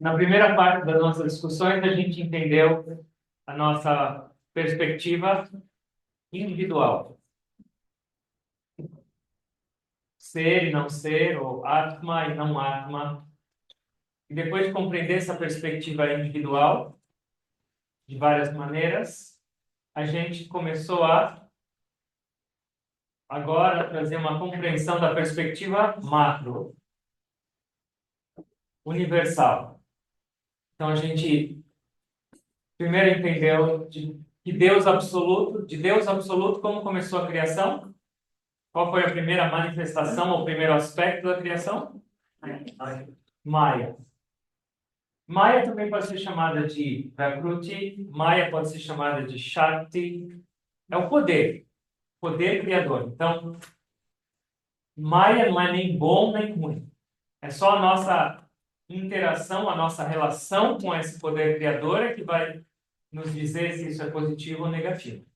Na primeira parte das nossas discussões, a gente entendeu a nossa perspectiva individual. Ser e não ser, ou Atma e não Atma. E depois de compreender essa perspectiva individual, de várias maneiras, a gente começou a, agora, trazer uma compreensão da perspectiva macro, universal. Então, a gente primeiro entendeu de Deus absoluto, como começou a criação. Qual foi a primeira manifestação, ou primeiro aspecto da criação? Maya. Maya também pode ser chamada de Prakruti, Maya pode ser chamada de Shakti. É o poder criador. Então, Maya não é nem bom nem ruim. É só a nossa interação, a nossa relação com esse poder criador é que vai nos dizer se isso é positivo ou negativo.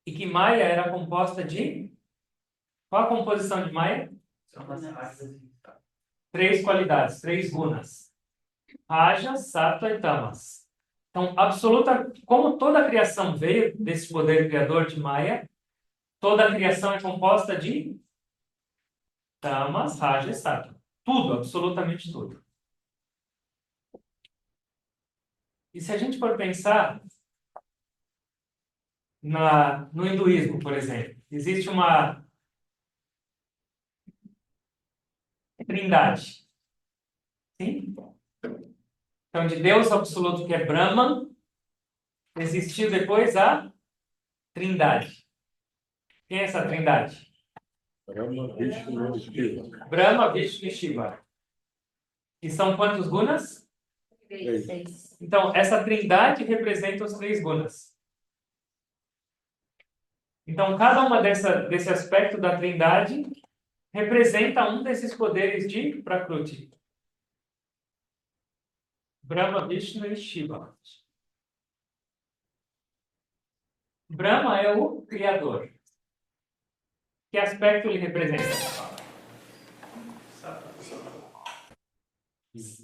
E que Maya era composta de... Qual a composição de Maya? Três qualidades, três gunas. Raja, Sattva e Tamas. Então, como toda a criação veio desse poder criador de Maya, toda a criação é composta de Tamas, Raja e Sattva. Tudo, absolutamente tudo. E se a gente for pensar no hinduísmo, por exemplo, existe uma trindade. Sim? Então, de Deus absoluto, que é Brahman, existiu depois a trindade. Quem é essa trindade? Brahma, Vishnu e Shiva. Brahma, Vishnu e Shiva. E são quantos gunas? Três. Então, essa trindade representa os três gunas. Então, cada uma desse aspecto da trindade representa um desses poderes de Prakruti. Brahma, Vishnu e Shiva. Brahma é o criador. Que aspecto ele representa?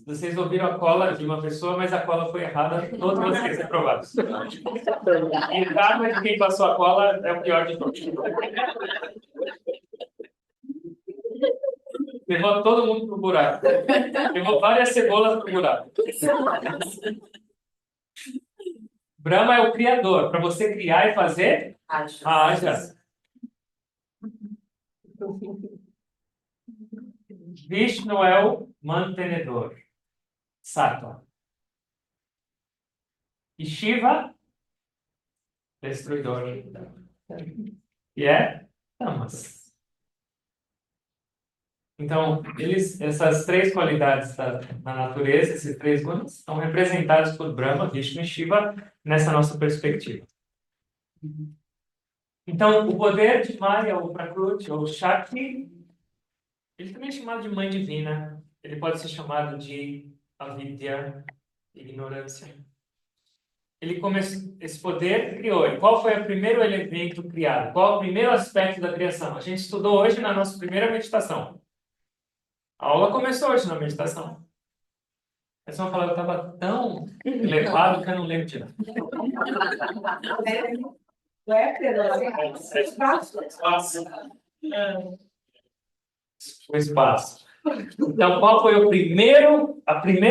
Vocês ouviram a cola de uma pessoa, mas a cola foi errada. Todos vocês reprovados. E cada de quem passou a cola é o pior de todos. Levou todo mundo pro buraco. Levou várias cebolas pro buraco. Brahma é o criador. Para você criar e fazer, haja. Vishnu é o mantenedor. Sattva. E Shiva, destruidor. E é Tamas. Então, essas três qualidades na natureza, esses três gunas, estão representados por Brahma, Vishnu e Shiva nessa nossa perspectiva. Então, o poder de Maya, ou Prakruti, ou Shakti, ele também é chamado de mãe divina. Ele pode ser chamado de avidya, ignorância. Esse poder criou. E qual foi o primeiro elemento criado? Qual é o primeiro aspecto da criação? A gente estudou hoje na nossa primeira meditação. A aula começou hoje na meditação. Eles vão falar, eu estava tão elevado que eu não lembro de nada. O espaço. Então, qual foi o primeiro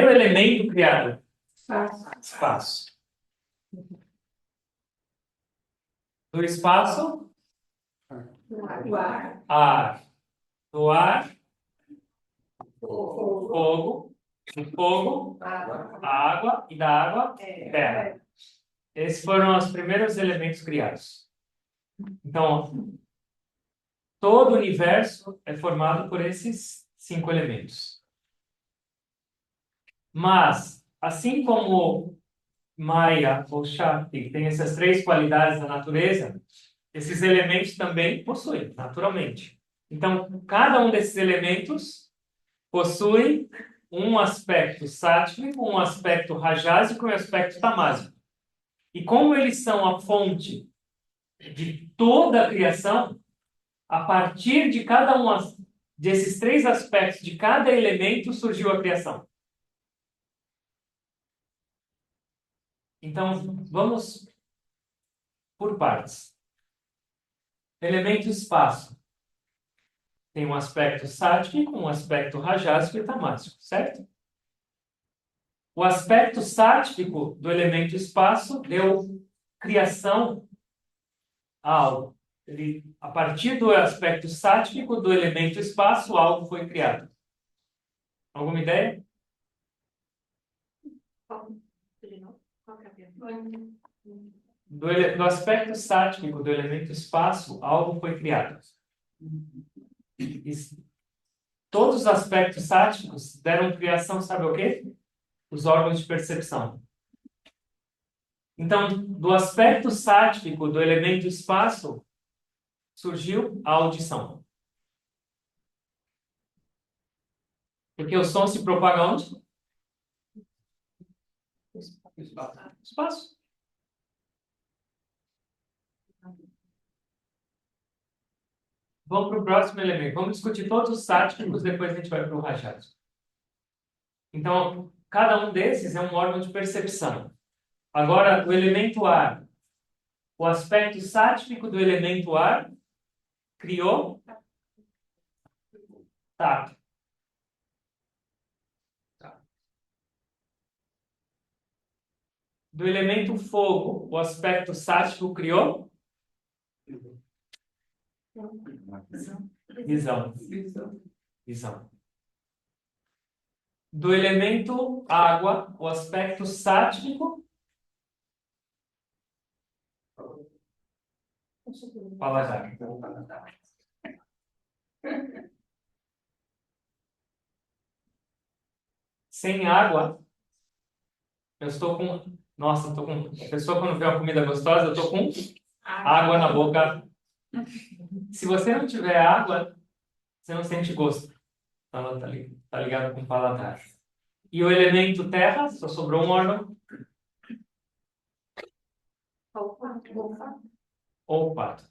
elemento criado? Espaço. Do espaço? Ar. Do ar? Fogo. Do fogo? Água. E da água? Terra. Esses foram os primeiros elementos criados. Então, todo o universo é formado por esses 5 elementos. Mas, assim como Maya ou Shakti tem essas 3 qualidades da natureza, esses elementos também possuem, naturalmente. Então, cada um desses elementos possui um aspecto sátvico, um aspecto rajásico e um aspecto tamásico. E como eles são a fonte de toda a criação, a partir de cada um desses 3 aspectos, de cada elemento, surgiu a criação. Então, vamos por partes. Elemento espaço. Tem um aspecto sátpico, um aspecto rajásico e tamásico, certo? O aspecto sátpico do elemento espaço deu criação a algo. A partir do aspecto sátpico do elemento espaço, algo foi criado. Alguma ideia? Do aspecto sátpico do elemento espaço, algo foi criado. Todos os aspectos sátpicos deram criação, sabe o quê? Os órgãos de percepção. Então, do aspecto sátpico do elemento espaço, surgiu a audição. Porque o som se propaga onde? Espaço. Vamos para o próximo elemento. Vamos discutir todos os sátpicos, depois a gente vai para o rajásico. Então, cada um desses é um órgão de percepção. Agora, o elemento ar. O aspecto sátpico do elemento ar criou tato. Do elemento fogo, o aspecto sátpico criou visão. Visão. Do elemento água, o aspecto sátpico paladar. Sem água, eu estou com... Nossa, eu estou com... A pessoa quando vê uma comida gostosa, eu estou com água na boca. Se você não tiver água, você não sente gosto. Então, tá ligado com o paladar. E o elemento terra, só sobrou um órgão. Olfato.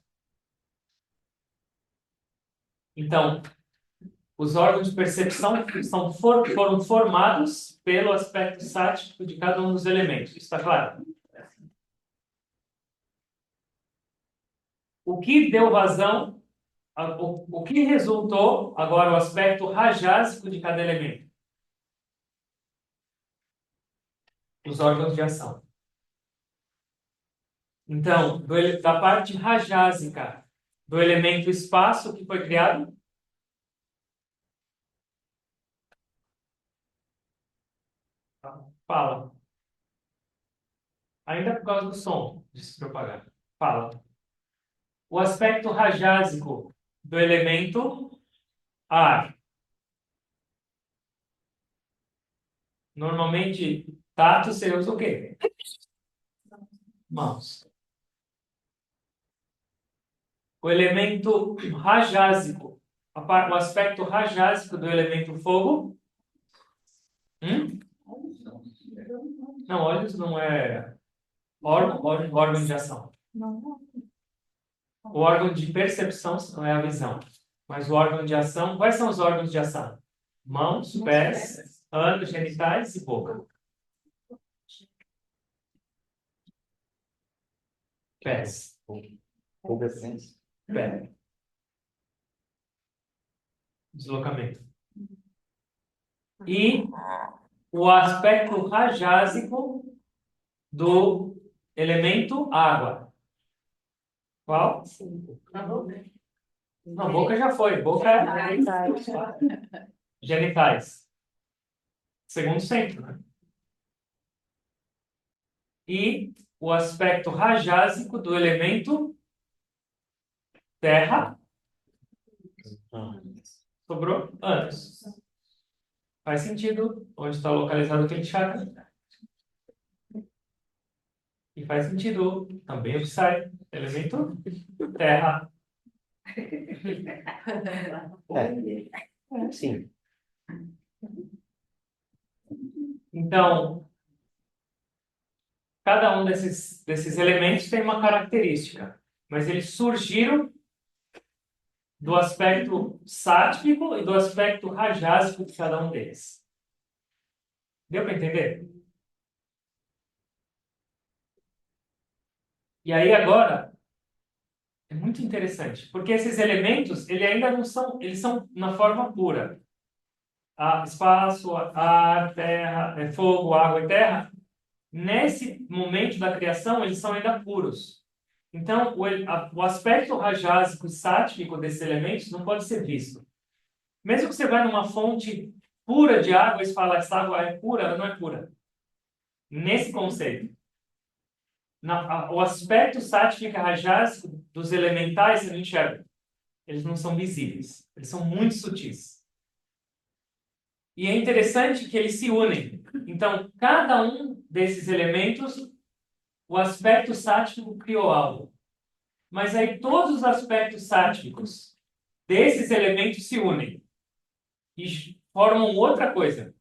Então, os órgãos de percepção foram formados pelo aspecto sátpico de cada um dos elementos. Isso está claro? O que deu razão, o que resultou agora o aspecto rajásico de cada elemento? Os órgãos de ação. Então, da parte rajásica do elemento espaço que foi criado, fala. Ainda por causa do som de se propagar. Fala. O aspecto rajásico do elemento ar. Normalmente, tato você usa o quê? Mãos. O elemento rajásico. O aspecto rajásico do elemento fogo. Não, olhos não é órgão de ação. O órgão de percepção não é a visão. Mas o órgão de ação, quais são os órgãos de ação? Mãos, pés, ânus, genitais e boca. Pés. Pé. Deslocamento. E o aspecto rajásico do elemento água. Qual? Na boca. Não, boca já foi. Boca é genitais. Segundo centro, né? E o aspecto rajásico do elemento terra. Sobrou ânus. Faz sentido onde está localizado aquele chakra. E faz sentido também o que sai. Elemento terra. Sim. Então, cada um desses elementos tem uma característica, mas eles surgiram do aspecto sátpico e do aspecto rajásico de cada um deles. Deu para entender? E aí agora, é muito interessante, porque esses elementos, ele ainda não são, eles são na forma pura. Espaço, ar, terra, fogo, água e terra. Nesse momento da criação, eles são ainda puros. Então, o aspecto rajásico e sátvico desses elementos não pode ser visto. Mesmo que você vá numa fonte pura de água e você fala, essa água é pura, ela não é pura. Nesse conceito. O aspecto sático e rajásico dos elementais você não enxerga. Eles não são visíveis. Eles são muito sutis. E é interessante que eles se unem. Então, cada um desses elementos, o aspecto sático criou algo. Mas aí todos os aspectos sáticos desses elementos se unem e formam outra coisa.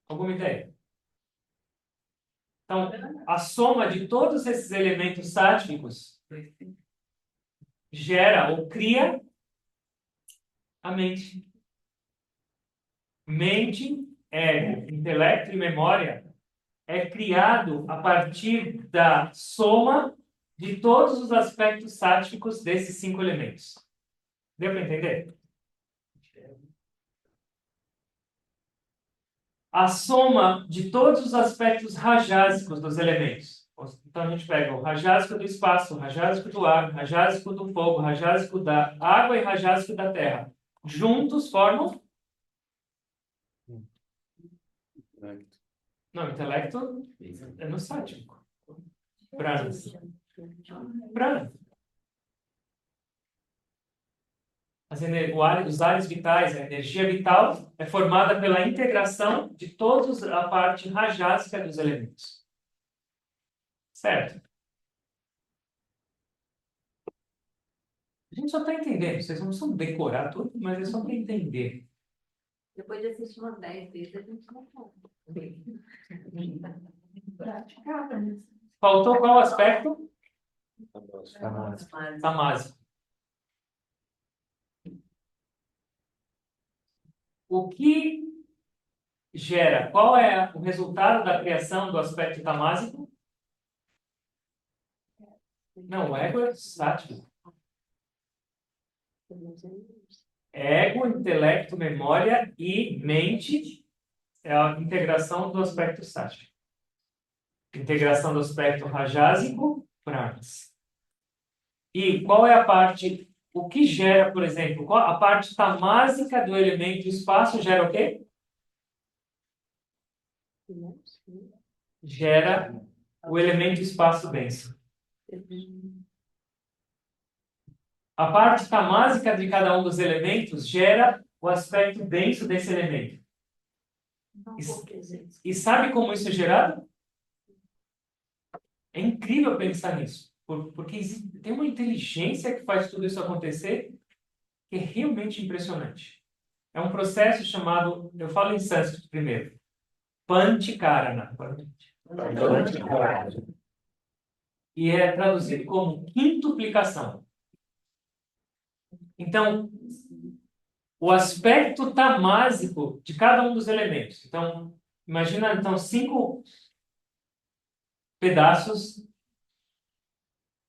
Alguma ideia? Então, a soma de todos esses elementos sáticos gera ou cria a mente. Mente, ego, intelecto e memória é criado a partir da soma de todos os aspectos sáticos desses 5 elementos. Deu para entender? A soma de todos os aspectos rajásicos dos elementos. Então a gente pega o rajásico do espaço, o rajásico do ar, o rajásico do fogo, o rajásico da água e o rajásico da terra. Juntos formam. Não, intelecto é no sático. Prana. Prana. Os ares vitais, a energia vital, é formada pela integração de toda a parte rajásica dos elementos. Certo? A gente só está entendendo. Vocês não precisam decorar tudo, mas é só para entender. Depois de assistir umas 10 vezes, a gente não sabe. Faltou qual aspecto? Tamásico. Tamásico. O que gera? Qual é o resultado da criação do aspecto tamásico? Não, o ego é sático. Ego, intelecto, memória e mente é a integração do aspecto sático. Integração do aspecto rajásico, pranas. E qual é a parte, o que gera, por exemplo, qual a parte tamásica do elemento espaço gera o quê? Gera o elemento espaço denso. A parte tamásica de cada um dos elementos gera o aspecto denso desse elemento. E sabe como isso é gerado? É incrível pensar nisso, porque tem uma inteligência que faz tudo isso acontecer que é realmente impressionante. É um processo chamado, eu falo em sânscrito primeiro, Panchakarana. E é traduzido como quintuplicação. Então, o aspecto tamásico de cada um dos elementos. Então, imagina então 5 pedaços.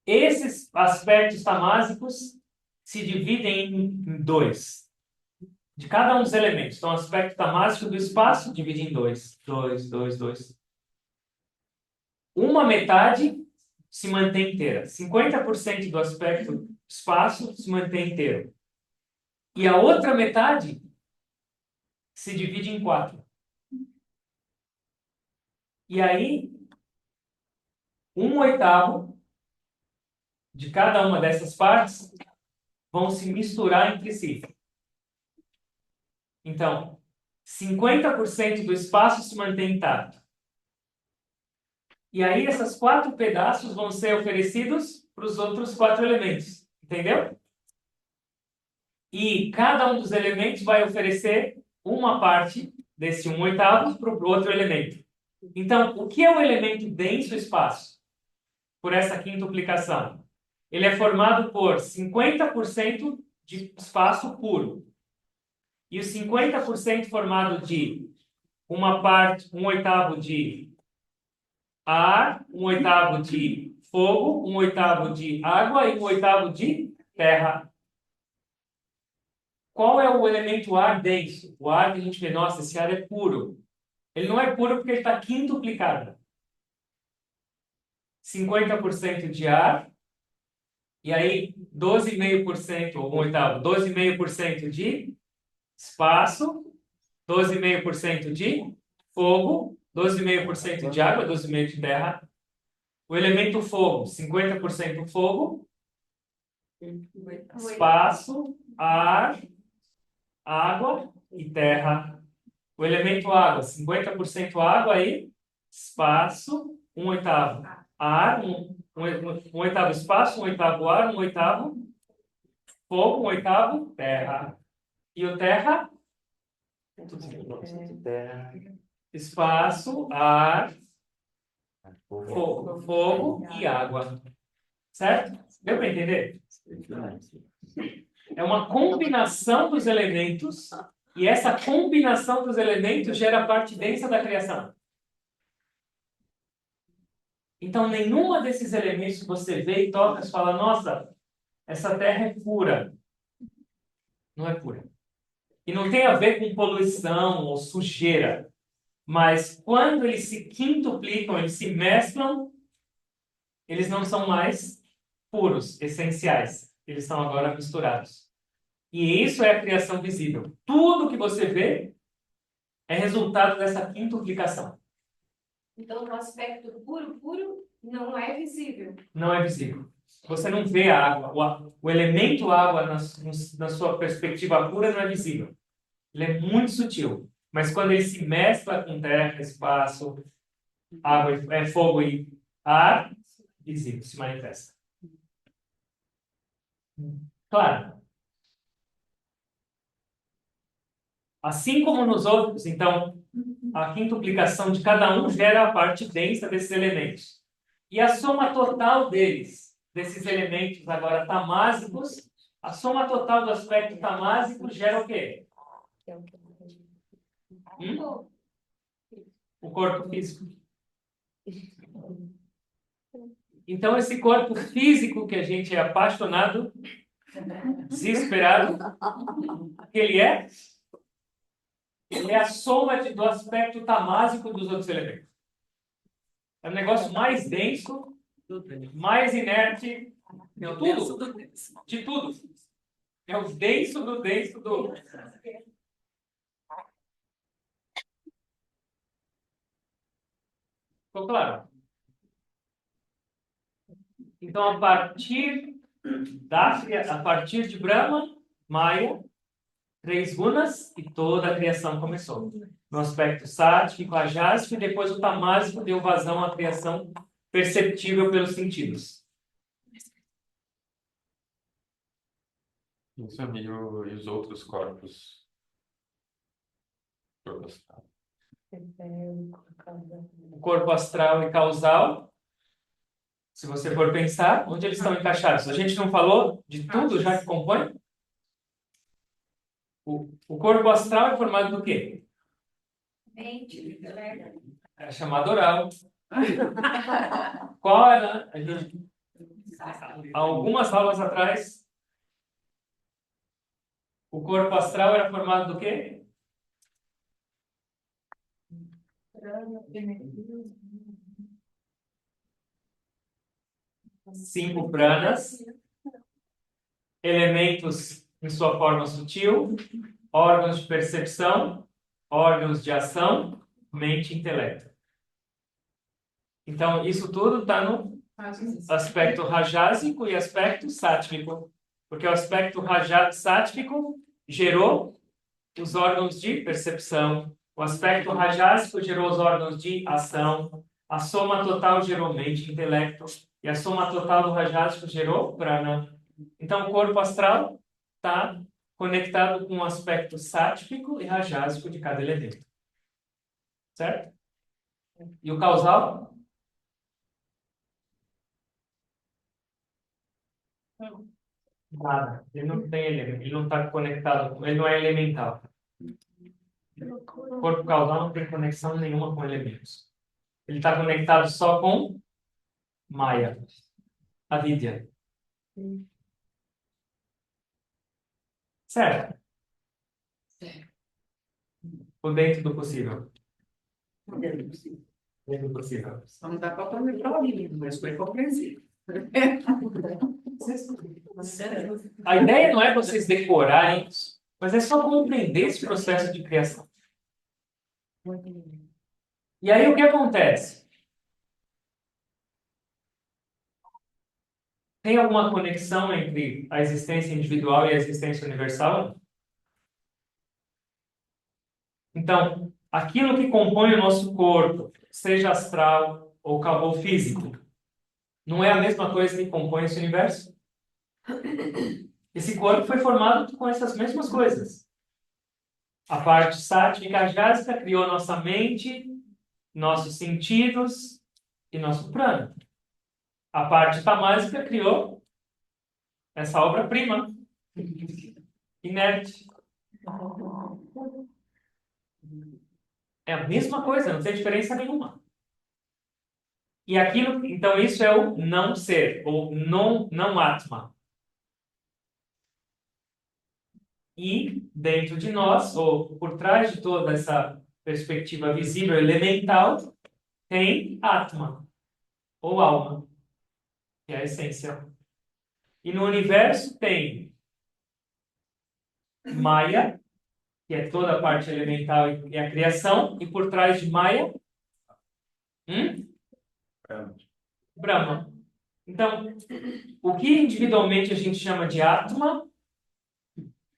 Esses aspectos tamásicos se dividem em 2. De cada um dos elementos. Então, o aspecto tamásico do espaço divide em 2. 2, 2, 2. Uma metade se mantém inteira. 50% do aspecto espaço se mantém inteiro. E a outra metade se divide em 4. E aí, 1/8 de cada uma dessas partes vão se misturar entre si. Então, 50% do espaço se mantém intacto. E aí, esses 4 pedaços vão ser oferecidos para os outros 4 elementos. Entendeu? E cada um dos elementos vai oferecer uma parte desse 1/8 para o outro elemento. Então, o que é o elemento denso espaço? Por essa quintuplicação. Ele é formado por 50% de espaço puro. E os 50% formado de uma parte, 1/8 de ar, 1/8 de fogo, 1/8 de água e 1/8 de terra. Qual é o elemento ar denso? O ar que a gente vê, nossa, esse ar é puro. Ele não é puro porque ele está quintuplicado. 50% de ar, e aí 12,5%, ou 1/8, 12,5% de espaço, 12,5% de fogo, 12,5% de água, 12,5% de terra. O elemento fogo, 50% fogo, espaço, ar, água e terra. O elemento água, 50% água e espaço, 1/8 ar, 1/8 espaço, 1/8 ar, 1/8 fogo, 1/8 terra. E o terra? Espaço, ar, fogo e água. Certo? Deu para entender? É uma combinação dos elementos, e essa combinação dos elementos gera a parte densa da criação. Então, nenhuma desses elementos que você vê e toca, você fala, nossa, essa terra é pura. Não é pura. E não tem a ver com poluição ou sujeira. Mas quando eles se quintuplicam, eles se mesclam, eles não são mais puros, essenciais. Eles são agora misturados. E isso é a criação visível. Tudo que você vê é resultado dessa quintuplicação. Então, no aspecto puro, puro, não é visível. Não é visível. Você não vê a água. O elemento água, na sua perspectiva pura, não é visível. Ele é muito sutil. Mas quando ele se mescla com terra, espaço, água, fogo e ar, visível, se manifesta. Claro. Assim como nos outros, então, a quintuplicação de cada um gera a parte densa desses elementos. E a soma total deles, desses elementos agora tamásicos, a soma total do aspecto tamásico gera o quê? O corpo físico. Então, esse corpo físico que a gente é apaixonado, desesperado, ele é a soma do aspecto tamásico dos outros elementos. É o negócio mais denso, mais inerte, de tudo. De tudo. É o denso do denso do... Ficou claro? Então, a partir de Brahma, Maya, 3 gunas, e toda a criação começou. No aspecto sático, ajásico, e depois o tamásico deu vazão à criação perceptível pelos sentidos. Isso, amigo, e os outros corpos? O corpo astral e causal, se você for pensar, onde eles estão encaixados? A gente não falou de tudo já que compõe? O corpo astral é formado do quê? Mente, É chamado oral. Qual era? Algumas aulas atrás, o corpo astral era formado do quê? 5 pranas, elementos em sua forma sutil, órgãos de percepção, órgãos de ação, mente e intelecto. Então, isso tudo está no aspecto rajásico e aspecto sátvico. Porque o aspecto sátrico gerou os órgãos de percepção, o aspecto rajásico gerou os órgãos de ação, a soma total gerou mente e intelecto, e a soma total do rajásico gerou prana. Então, o corpo astral está conectado com o aspecto sátrico e rajásico de cada elemento. Certo? E o causal? Nada. Ele não tem elemento. Ele não está conectado. Ele não é elemental. O corpo causal não tem conexão nenhuma com elementos. Ele está conectado só com Maya, avidya. Certo? Ou dentro do possível? Dentro do possível. Só não dá para aprender para mim, mas foi compreensível. A ideia não é vocês decorarem isso, mas é só compreender esse processo de criação. E aí o que acontece? Tem alguma conexão entre a existência individual e a existência universal? Então, aquilo que compõe o nosso corpo, seja astral ou cabal físico, não é a mesma coisa que compõe esse universo? Esse corpo foi formado com essas mesmas coisas. A parte sátvica jásica criou nossa mente, nossos sentidos e nosso prana. A parte tamásica criou essa obra-prima, inerte. É a mesma coisa, não tem diferença nenhuma. E aquilo, então isso é o não ser, ou não atma. E dentro de nós, ou por trás de toda essa perspectiva visível elemental, tem atma, ou alma, que é a essência. E no universo tem Maya, que é toda a parte elemental e a criação, e por trás de Maya, Brahma. Então, o que individualmente a gente chama de Atma,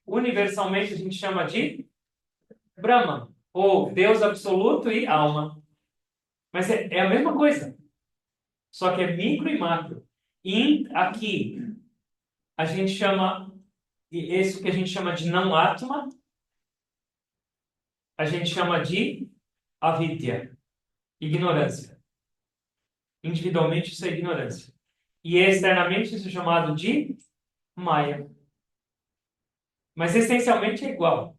universalmente a gente chama de Brahma, ou Deus absoluto e alma. Mas é a mesma coisa, só que é micro e macro. E aqui, a gente chama, isso que a gente chama de não Atma, a gente chama de avidya, ignorância. Individualmente isso é ignorância. E externamente isso é chamado de Maya. Mas essencialmente é igual.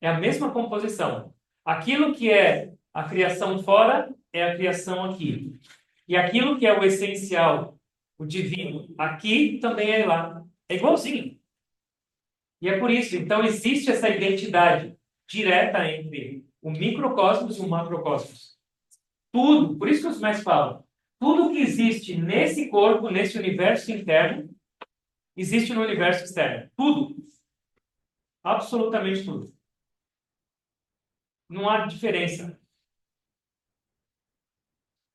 É a mesma composição. Aquilo que é a criação fora é a criação aqui. E aquilo que é o essencial, o divino, aqui também é lá. É igualzinho. E é por isso, então existe essa identidade direta entre o microcosmos e o macrocosmos. Tudo, por isso que os mestres falam, tudo que existe nesse corpo, nesse universo interno, existe no universo externo. Tudo. Absolutamente tudo. Não há diferença.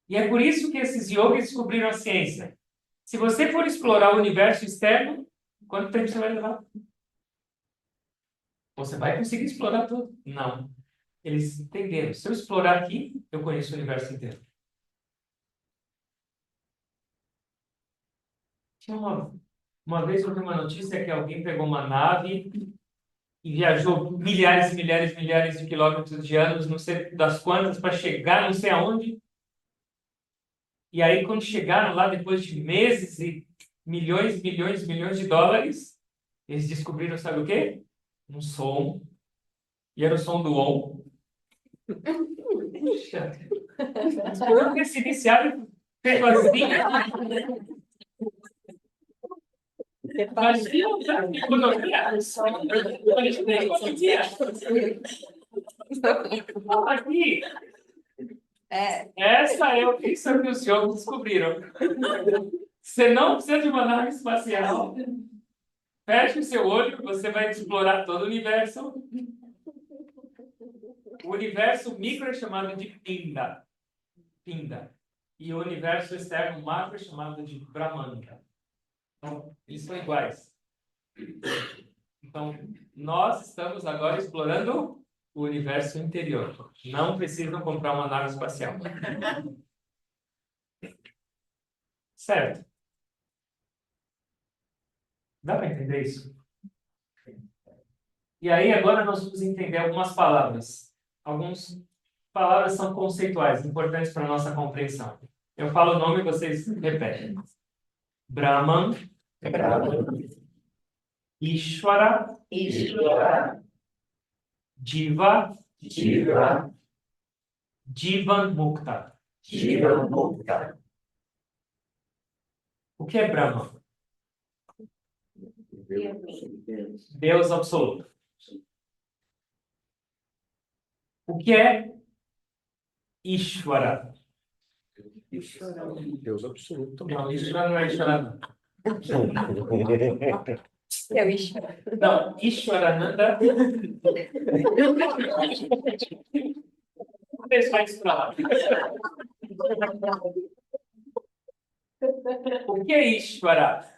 E é por isso que esses yogis descobriram a ciência. Se você for explorar o universo externo, quanto tempo você vai levar? Você vai conseguir explorar tudo? Não. Eles entenderam. Se eu explorar aqui, eu conheço o universo inteiro. Tinha uma vez eu vi uma notícia que alguém pegou uma nave e viajou milhares e milhares e milhares de quilômetros de anos, não sei das quantas, para chegar não sei aonde. E aí, quando chegaram lá, depois de meses e milhões, milhões, milhões de dólares, eles descobriram, sabe o quê? Um som. E era o som do Om. Puxa. Eles poderiam ter se iniciado feito assim. Imagina, economia. Aqui. Isso é o que os jogos descobriram. Você não precisa de uma nave espacial. Feche o seu olho, você vai explorar todo o universo. O universo micro é chamado de Pinda. Pinda. E o universo externo macro é chamado de Brahmanda. Então, eles são iguais. Então, nós estamos agora explorando o universo interior. Não precisam comprar uma nave espacial. Certo? Dá para entender isso? E aí, agora nós vamos entender algumas palavras. Algumas palavras são conceituais, importantes para a nossa compreensão. Eu falo o nome e vocês repetem. Brahman, Ishvara, Jiva, Jivan Mukta. Jivan Mukta. O que é Brahma? Deus. Deus absoluto. O que é Ishvara? Deus absoluto também. Não, Ishvara não é Ishvara, não. Eu isso. Não, Ishwarananda. Vou deixar isso pra lá. O que é Ishvara?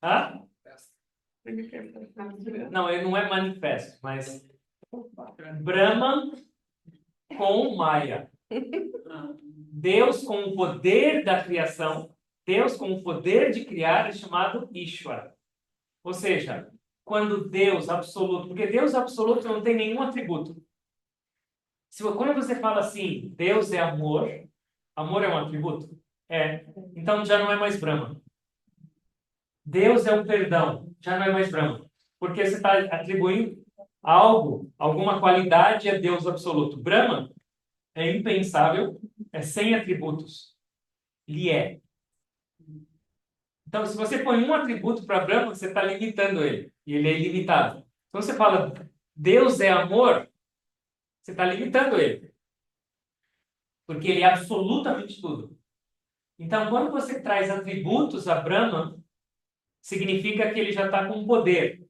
Hã? Não, ele não é manifesto, mas Brahman com Maya. Deus com o poder da criação, Deus com o poder de criar é chamado Ishvara. Ou seja, quando Deus absoluto, porque Deus absoluto não tem nenhum atributo. Quando você fala assim, Deus é amor, amor é um atributo? É. Então já não é mais Brahma. Deus é o perdão, já não é mais Brahma. Porque você está atribuindo algo, alguma qualidade a Deus absoluto. Brahma é impensável, é sem atributos. Ele é. Então, se você põe um atributo para Brahma, você está limitando ele. E ele é ilimitado. Então, você fala, Deus é amor, você está limitando ele. Porque ele é absolutamente tudo. Então, quando você traz atributos a Brahma, significa que ele já está com poder.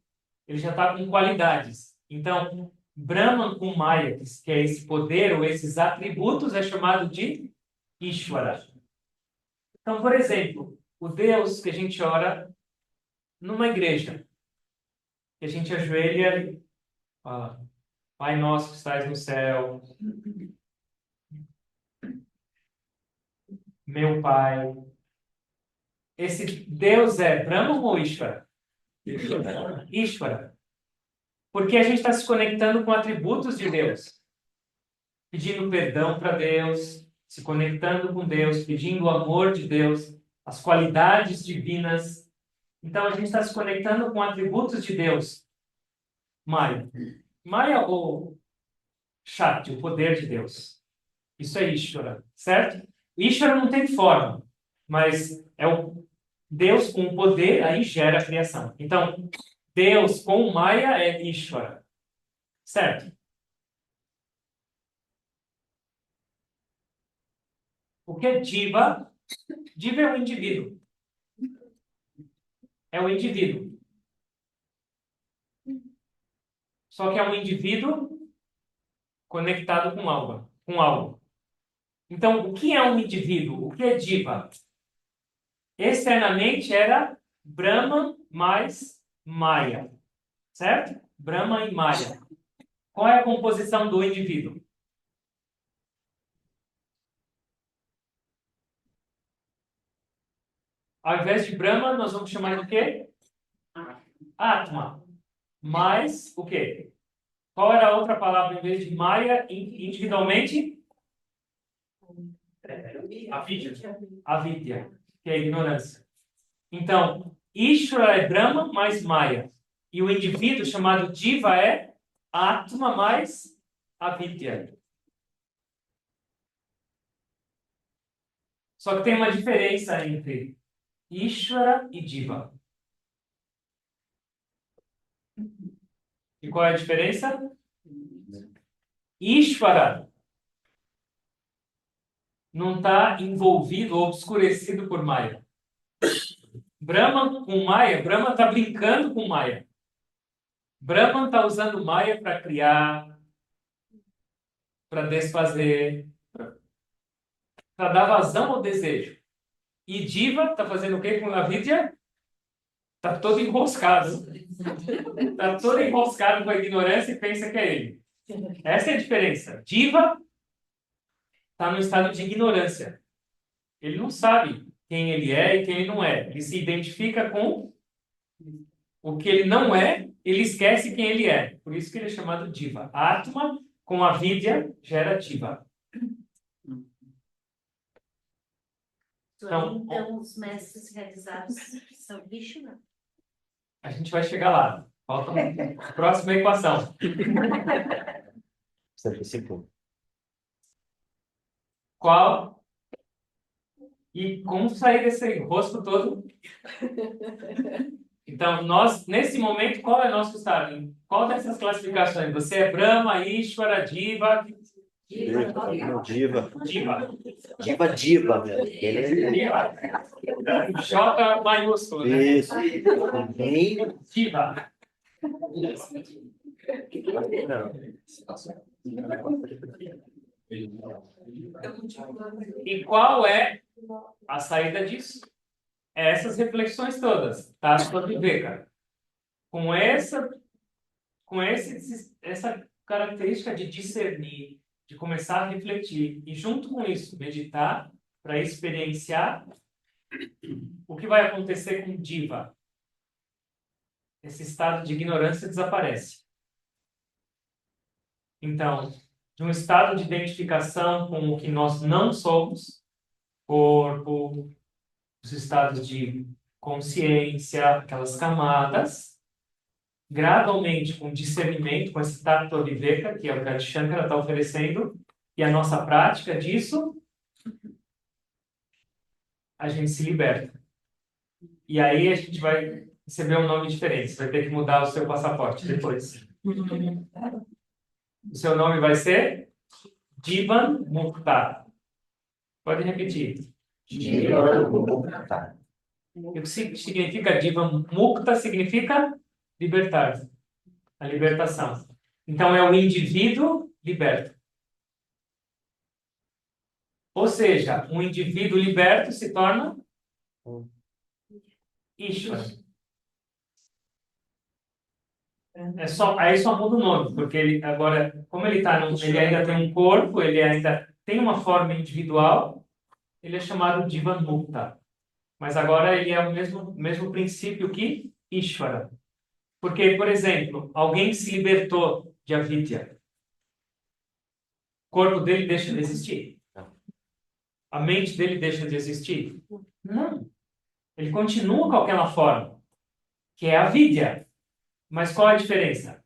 Ele já está com qualidades. Então, Brahman com Maya, que é esse poder ou esses atributos, é chamado de Ishvara. Então, por exemplo, o Deus que a gente ora numa igreja, que a gente ajoelha e fala, Pai nosso que estás no céu, meu Pai. Esse Deus é Brahman ou Ishvara? Ishvara. Porque a gente está se conectando com atributos de Deus. Pedindo perdão para Deus, se conectando com Deus, pedindo o amor de Deus, as qualidades divinas. Então, a gente está se conectando com atributos de Deus. Maya. Maya ou Shakti, o poder de Deus. Isso é Ishvara, certo? Ishvara não tem forma, mas é o Deus com o poder, aí gera a criação. Então, Deus com Maya é Ishvara, certo? O que é Jiva? Jiva é um indivíduo. É um indivíduo. Só que é um indivíduo conectado com algo. Com algo. Então, o que é um indivíduo? O que é Jiva? Externamente era Brahma mais Maya. Certo? Brahma e Maya. Qual é a composição do indivíduo? Ao invés de Brahma, nós vamos chamar de quê? Atma. Mais o quê? Qual era a outra palavra em vez de Maya individualmente? Avidya. Avidya, que é a ignorância. Então, Ishvara é Brahma mais Maya. E o indivíduo chamado Jiva é Atma mais Avidya. Só que tem uma diferença entre Ishvara e Jiva. E qual é a diferença? Ishvara não está envolvido ou obscurecido por Maya. Brahman com Maya, Brahman está brincando com Maya. Brahman está usando Maya para criar, para desfazer, para dar vazão ao desejo. E Jiva está fazendo o quê com a Vidya? Está todo enroscado. Está todo enroscado com a ignorância e pensa que é ele. Essa é a diferença. Jiva está no estado de ignorância. Ele não sabe quem ele é e quem ele não é. Ele se identifica com o que ele não é, ele esquece quem ele é. Por isso que ele é chamado Jiva. Atma com a Vidya gera Jiva. Então, os mestres realizados são Vishnu. A gente vai chegar lá. Falta a próxima equação. Você antecipou. Qual? E como sair desse rosco todo? Então, nós, nesse momento, qual é o nosso estado? Em qual dessas classificações? Você é Brahma, Ishvara, Diva? Não, diva. Diva. Diva mesmo. Ele Diva. J maiúsculo, né? Isso. Bem. Diva. E qual é a saída disso? É essas reflexões todas, tá? Sobre Viveka. Essa característica de discernir, de começar a refletir e junto com isso meditar para experienciar o que vai acontecer com Diva. Esse estado de ignorância desaparece. Então, de um estado de identificação com o que nós não somos, corpo, os estados de consciência, aquelas camadas, gradualmente com discernimento, com esse tato viveka, que é o que a Shankara está oferecendo, e a nossa prática disso, a gente se liberta. E aí a gente vai receber um nome diferente, você vai ter que mudar o seu passaporte depois. O seu nome vai ser Jivan Mukta. Pode repetir. Diva Mukta. O que significa Jivan Mukta? Significa libertar. A libertação. Então, é o indivíduo liberto. Ou seja, um indivíduo liberto se torna Ishvara. Aí só muda o nome, porque ele agora, como ele ainda tem um corpo, ele ainda tem uma forma individual, ele é chamado Jivan Mukta. Mas agora ele é o mesmo princípio que Ishvara. Porque, por exemplo, alguém se libertou de avidya. O corpo dele deixa de existir. A mente dele deixa de existir. Não. Ele continua com aquela forma, que é a avidya. Mas qual a diferença?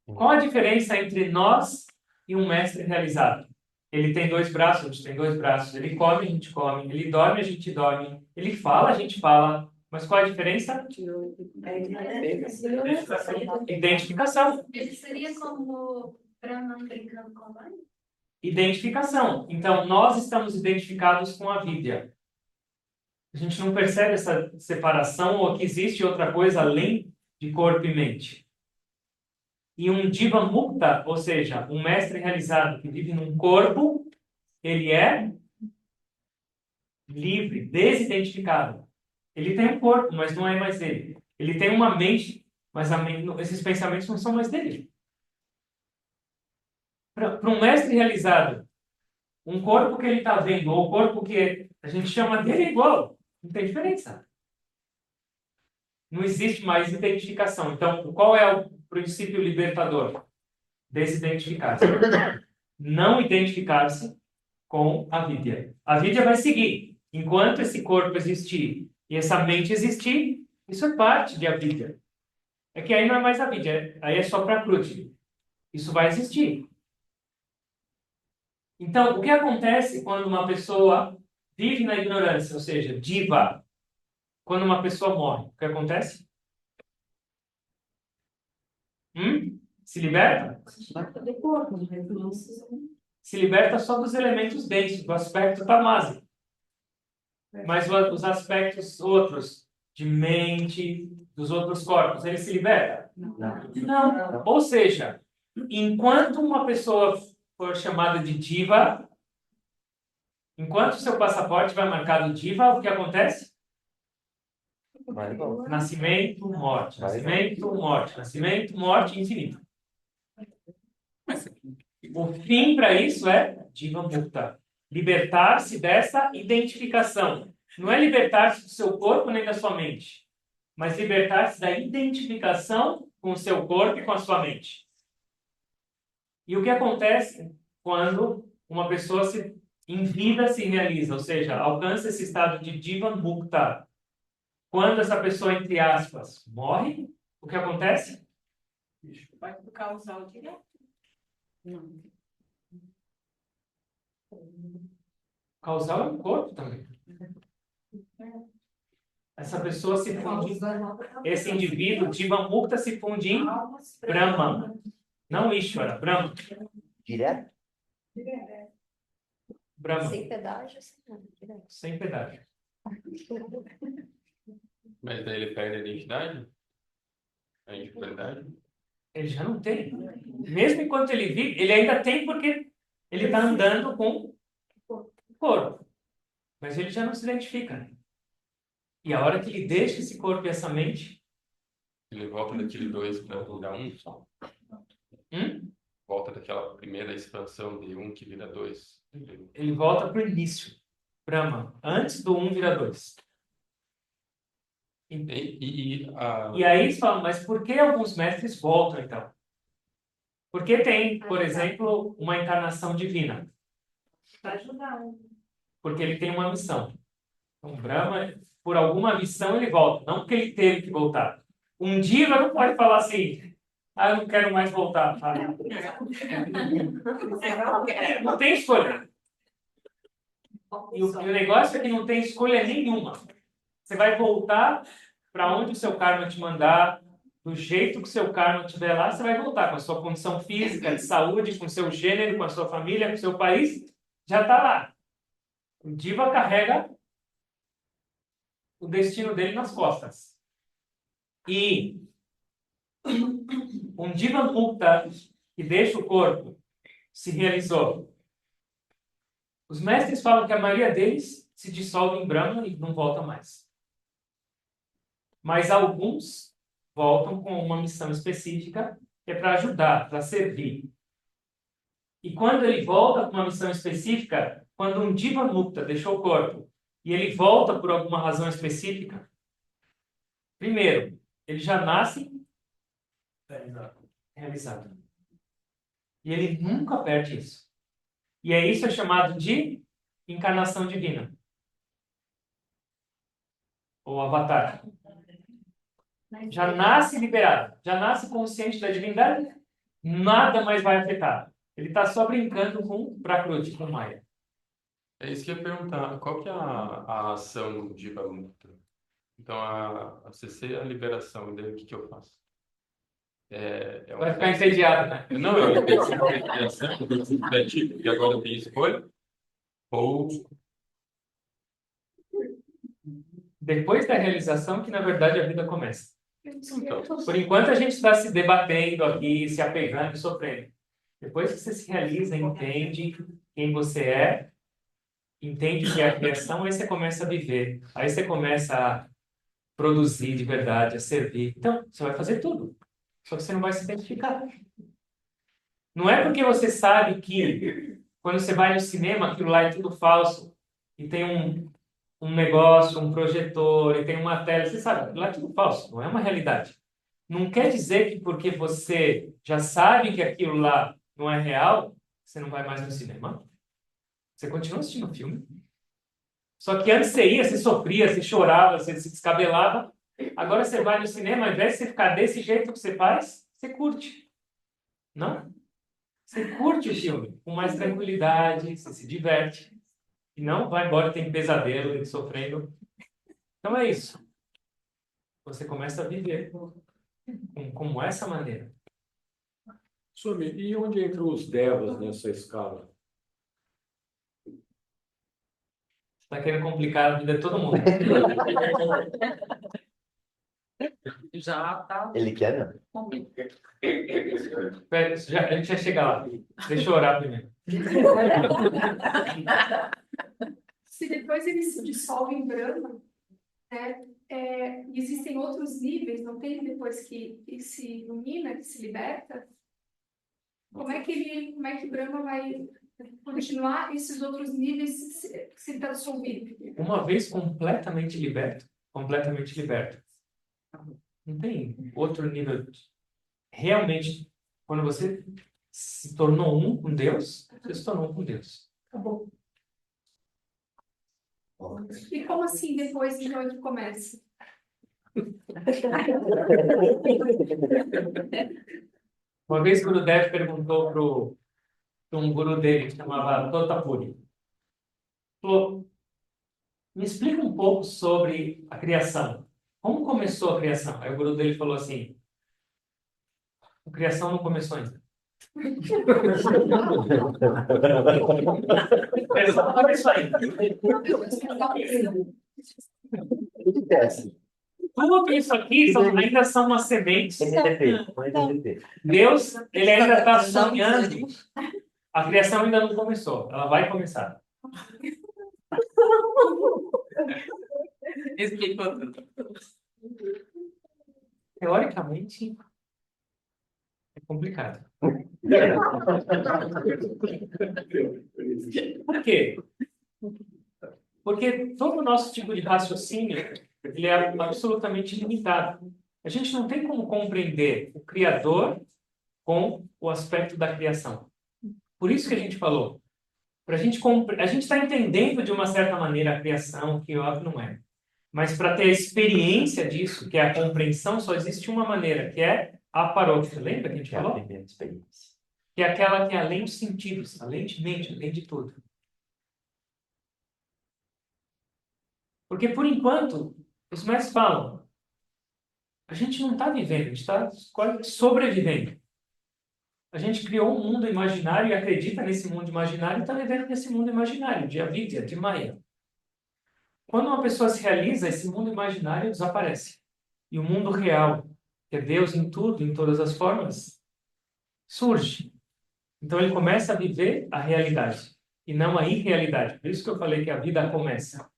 Qual a diferença entre nós e um mestre realizado? Ele tem 2 braços, a gente tem 2 braços. Ele come, a gente come. Ele dorme, a gente dorme. Ele fala, a gente fala. Mas qual a diferença? Identificação. Ele seria como Brahman brincando com a mãe? Identificação. Então, nós estamos identificados com a Vidya. A gente não percebe essa separação ou que existe outra coisa além de corpo e mente. E um Jiva Mukta, ou seja, um mestre realizado que vive num corpo, ele é livre, desidentificado. Ele tem um corpo, mas não é mais dele. Ele tem uma mente, mas esses pensamentos não são mais dele. Para um mestre realizado, um corpo que ele está vendo, ou o corpo que a gente chama dele é igual. Não tem diferença. Não existe mais identificação. Então, qual é o princípio libertador? Desidentificar-se. Não identificar-se com a Vidya. A Vidya vai seguir. Enquanto esse corpo existir e essa mente existir, isso é parte de a Vidya. É que aí não é mais a Vidya, aí é só para Kruti. Isso vai existir. Então, o que acontece quando uma pessoa vive na ignorância, ou seja, diva, quando uma pessoa morre? O que acontece? Se liberta? Se liberta só dos elementos densos, do aspecto tamasi. Mas os aspectos outros, de mente, dos outros corpos, ele se liberta? Não. Ou seja, enquanto uma pessoa for chamada de diva, enquanto o seu passaporte vai marcado diva, o que acontece? Nascimento, morte, nascimento, morte, nascimento, morte, infinito. O fim para isso é Jiva Mukta. Libertar-se dessa identificação. Não é libertar-se do seu corpo nem da sua mente, mas libertar-se da identificação com o seu corpo e com a sua mente. E o que acontece quando uma pessoa em vida se realiza, ou seja, alcança esse estado de Jiva Mukta? Quando essa pessoa, entre aspas, morre, o que acontece? Vai pro causal direto. Não. Causal é um corpo também. Essa pessoa se funde, esse indivíduo, Jiva Mukta, se funde em Brahma. Não Ishvara, Brahma. Direto? Brahma, Sem pedágio, assim, não, direto. sem pedágio. Mas daí ele perde a identidade? A individualidade? Ele já não tem. Mesmo enquanto ele vive, ele ainda tem porque ele está andando com o corpo. Mas ele já não se identifica. E a hora que ele deixa esse corpo e essa mente, Ele volta daquele 2 para virar 1 só? Volta daquela primeira expansão de 1 que vira 2. ele volta para o início. Brahma. Antes do 1 vira 2. E aí você fala, mas por que alguns mestres voltam então? Porque tem, por exemplo, uma encarnação divina. Para ajudar. Porque ele tem uma missão. Então, Brahma, por alguma missão, ele volta. Não porque ele teve que voltar. Um dia não pode falar assim, eu não quero mais voltar. Não tem escolha. E o negócio é que não tem escolha nenhuma. Você vai voltar para onde o seu karma te mandar, do jeito que o seu karma estiver lá, você vai voltar com a sua condição física, de saúde, com o seu gênero, com a sua família, com o seu país, já está lá. O Diva carrega o destino dele nas costas. E um Diva Mukta que deixa o corpo se realizou. Os mestres falam que a maioria deles se dissolve em Brahma e não volta mais. Mas alguns voltam com uma missão específica, que é para ajudar, para servir. E quando ele volta com uma missão específica, quando um Jiva Mukta deixou o corpo e ele volta por alguma razão específica, primeiro, ele já nasce realizado. E ele nunca perde isso. E isso é chamado de encarnação divina. Ou avatar. Já nasce liberado, já nasce consciente da divindade, nada mais vai afetar. Ele está só brincando com Prakruti, com Maya. É isso que eu ia perguntar. Qual que é a ação de Jiva Mukta? Então, a CC é a liberação. E daí o que eu faço? Vai ficar entediado, né? Não, eu tenho que ser uma liberação, eu tenho que ser criativo, e agora eu tenho escolha? Ou Depois da realização que, na verdade, a vida começa. então, Por enquanto, a gente está se debatendo aqui, se apegando e sofrendo. Depois que você se realiza, entende quem você é, entende que é a criação, aí você começa a viver. Aí você começa a produzir de verdade, a servir. Então, você vai fazer tudo. Só que você não vai se identificar. Não é porque você sabe que quando você vai no cinema, aquilo lá é tudo falso e tem um negócio, um projetor e tem uma tela. Você sabe, aquilo lá é tudo falso, não é uma realidade. Não quer dizer que porque você já sabe que aquilo lá não é real, você não vai mais no cinema. Você continua assistindo o filme. Só que antes você ia, você sofria, você chorava, você se descabelava. Agora você vai no cinema, ao invés de você ficar desse jeito que você faz, você curte. Não? Você curte o filme com mais tranquilidade, você se diverte. E não vai embora, tem pesadelo, tem sofrendo. Então é isso. Você começa a viver como essa maneira. Swami, e onde entram os devas nessa escala? Você está querendo complicar a vida de todo mundo. Já tá. Ele quer, não? Espera, a gente já chega lá. Deixa eu orar primeiro. Se depois ele se dissolve em Brahma, né, existem outros níveis, não tem depois que se ilumina, que se liberta? Como é que Brahma vai continuar esses outros níveis se está dissolvido? Uma vez completamente liberto, não tem outro nível. Realmente, quando você se tornou um com Deus, você se tornou um com Deus. Acabou. E como assim depois então é que começa? Uma vez o Gurudev perguntou para um guru dele que chamava Totapuri. falou, me explica um pouco sobre a criação. Como começou a criação? Aí o guru dele falou assim, a criação não começou ainda. É só isso aí. Tudo desce. Tudo isso aqui ainda são umas sementes. NTP, com NTP. Deus, ele ainda está sonhando. A criação ainda não começou. Ela vai começar. Explicou tudo. Teoricamente, é complicado. Por quê? Porque todo o nosso tipo de raciocínio, ele é absolutamente limitado. A gente não tem como compreender o Criador com o aspecto da criação. Por isso que a gente falou. A gente está entendendo de uma certa maneira a criação, que óbvio não é. Mas para ter a experiência disso, que é a compreensão, só existe uma maneira, que é a paróquia. Lembra que a gente É a falou? primeira experiência. Que é aquela que é além dos sentidos, além de mente, além de tudo. Porque, por enquanto, os mestres falam, a gente não está vivendo, a gente está quase sobrevivendo. A gente criou um mundo imaginário e acredita nesse mundo imaginário e está vivendo nesse mundo imaginário, de avidya, de Maya. Quando uma pessoa se realiza, esse mundo imaginário desaparece. E o mundo real, que é Deus em tudo, em todas as formas, surge. Então ele começa a viver a realidade, e não a irrealidade. Por isso que eu falei que a vida começa.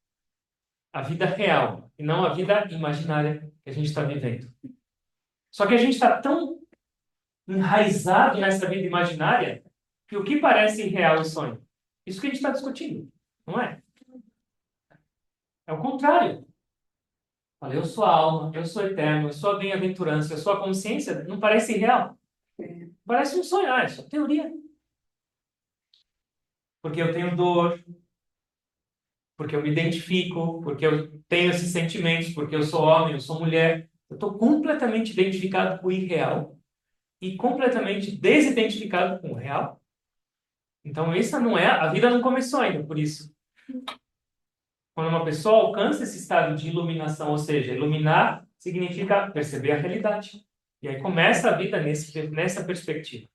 A vida real, e não a vida imaginária que a gente está vivendo. Só que a gente está tão enraizado nessa vida imaginária que o que parece irreal e sonho. Isso que a gente está discutindo, não é? É o contrário. Fala, eu sou a alma, eu sou eterno, eu sou a bem-aventurança, eu sou a consciência, não parece irreal. Parece um sonho, é só teoria. Porque eu tenho dor, porque eu me identifico, porque eu tenho esses sentimentos, porque eu sou homem, eu sou mulher. Eu estou completamente identificado com o irreal e completamente desidentificado com o real. Então, essa não é, a vida não começou ainda, por isso. Quando uma pessoa alcança esse estado de iluminação, ou seja, iluminar significa perceber a realidade. E aí começa a vida nessa perspectiva.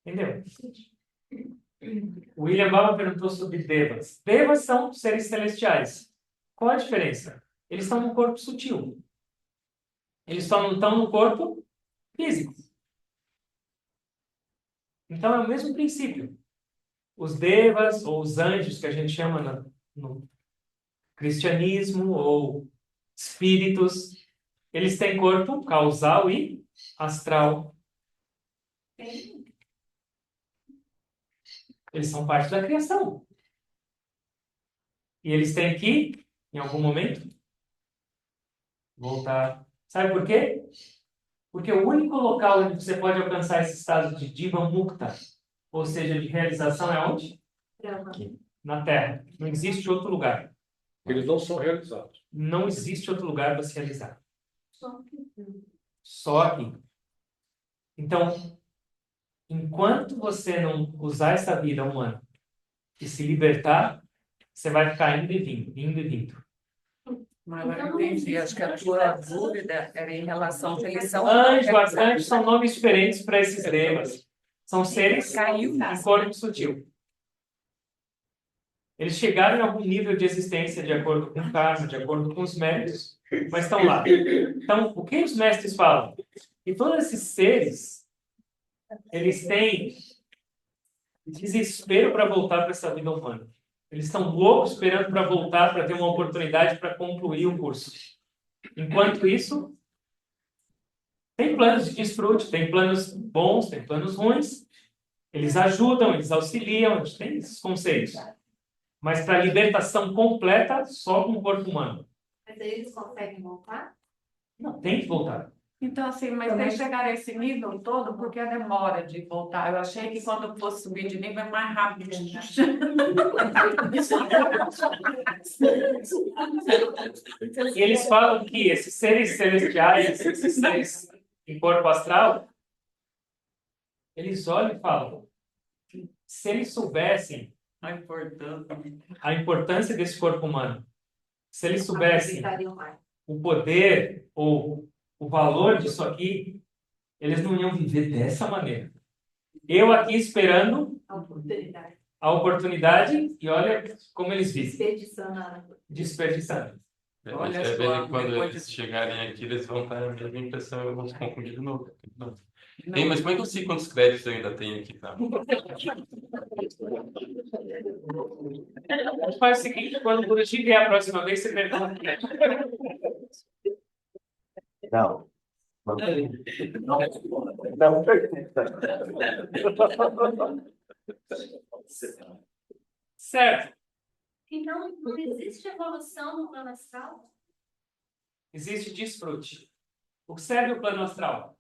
Entendeu? O William Baba perguntou sobre Devas. Devas são seres celestiais. Qual a diferença? Eles estão no corpo sutil. Eles só não estão no corpo físico. Então é o mesmo princípio. Os Devas, ou os anjos, que a gente chama no cristianismo, ou espíritos, eles têm corpo causal e astral. Eles são parte da criação. E eles têm que, em algum momento, voltar. Sabe por quê? Porque o único local onde você pode alcançar esse estado de Jiva Mukta, ou seja, de realização, é onde? Na Terra. Não existe outro lugar. Eles não são realizados. Não existe outro lugar para se realizar. Só aqui. Então, enquanto você não usar essa vida humana e se libertar, você vai ficar indo e vindo, indo e vindo. Mas agora eu entendi. Acho que a tua dúvida era em relação a eles são Anjos são nomes diferentes para esses devas. São seres Caiu. em corpo sutil. Eles chegaram em algum nível de existência de acordo com o karma, de acordo com os méritos, mas estão lá. Então, o que os mestres falam? Que todos esses seres, eles têm desespero para voltar para essa vida humana. Eles estão loucos esperando para voltar, para ter uma oportunidade para concluir o curso. Enquanto isso, tem planos de desfrute, tem planos bons, tem planos ruins. Eles ajudam, eles auxiliam, a gente tem esses conceitos. Mas para a libertação completa, só com o corpo humano. Mas eles conseguem voltar? Não, tem que voltar. Então, assim, mas tem que chegar a esse nível todo, porque a demora de voltar. Eu achei que quando fosse subir de nível é mais rápido. E eles falam que esses seres celestiais, esses seres em corpo astral, eles olham e falam, se eles soubessem A importância. A importância desse corpo humano. Se eles soubessem Aproveitariam mais. o poder ou o valor disso aqui, eles não iam viver dessa maneira. Eu aqui esperando A oportunidade. a oportunidade e olha como eles vivem, Desperdiçando a desperdiçando. Olha Você vê só, que quando depois eles de- chegarem aqui, eles vão estar a mesma impressão, eu vou se confundir de novo. Não. Ei, mas como é que eu sei quantos créditos eu ainda tenho aqui, tá? Faz o seguinte, quando o Guruji vier a próxima vez, você pergunta. Não. Não pergunta. Certo. Então, não existe evolução no plano astral? Existe desfrute. O que serve o plano astral?